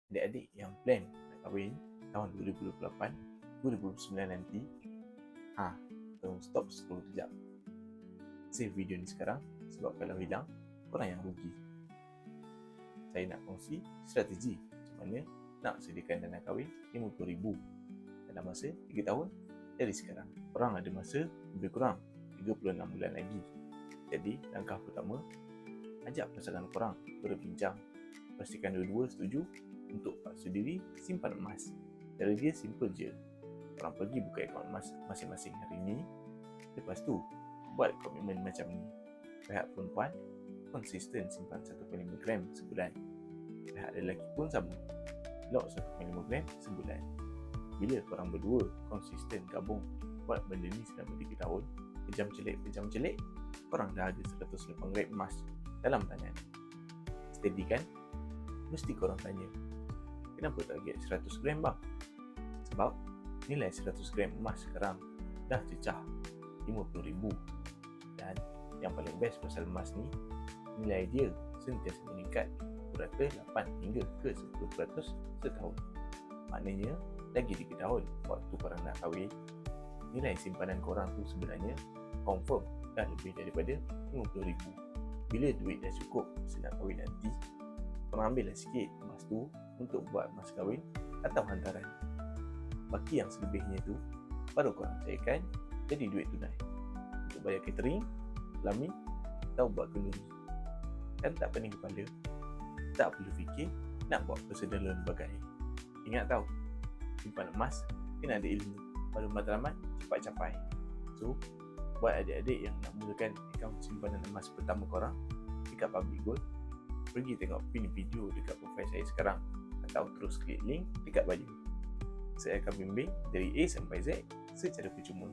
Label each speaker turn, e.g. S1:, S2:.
S1: adik-adik yang plan nak kahwin tahun 2028, 2029 nanti, tolong stop scroll kejap. Save video ni sekarang, sebab kalau hilang, korang yang rugi. Saya nak kongsi strategi macam mana nak sediakan dana kahwin RM50,000 dalam masa 3 tahun dari sekarang. Korang ada masa lebih kurang 36 bulan lagi. Jadi, langkah pertama, ajak pasangan korang berbincang. Pastikan dua-dua setuju untuk paksa diri simpan emas. Cara dia simple je. Korang pergi buka akaun emas masing-masing hari ni. Lepas tu, buat komitmen macam ni. Pihak perempuan konsisten simpan 1.5 gram sebulan. Pihak lelaki pun sama, lock 1.5 gram sebulan. Bila korang berdua konsisten gabung buat benda ni selama 3 tahun, pejam celik, korang dah ada 108 gram emas dalam tangan. Steady kan? Mesti korang tanya, kenapa target 100 gram bang? Sebab nilai 100 gram emas sekarang dah cecah RM50,000. Dan yang paling best pasal emas ni, nilai dia sentiasa meningkat purata 8 hingga ke 10% setahun. Maknanya lagi 3 tahun waktu korang nak kahwin, nilai simpanan korang tu sebenarnya confirm dah lebih daripada RM50,000. Bila duit dah cukup masa nak kahwin nanti, korang ambillah sikit emas tu untuk buat mas kahwin atau hantaran. Baki yang selebihnya tu baru korang cairkan jadi duit tunai untuk bayar catering, pelamin atau buat kenduri. Kan tak pening kepala? Tak perlu fikir nak buat personal loan bagai. Ingat tau, simpan emas kena ada ilmu, baru matlamat cepat capai. So, buat adik-adik yang nak mulakan akaun simpanan emas pertama korang dekat Public Gold, pergi tengok pin video dekat profile saya sekarang atau terus klik link dekat bio. Saya akan bimbing dari A sampai Z secara percuma.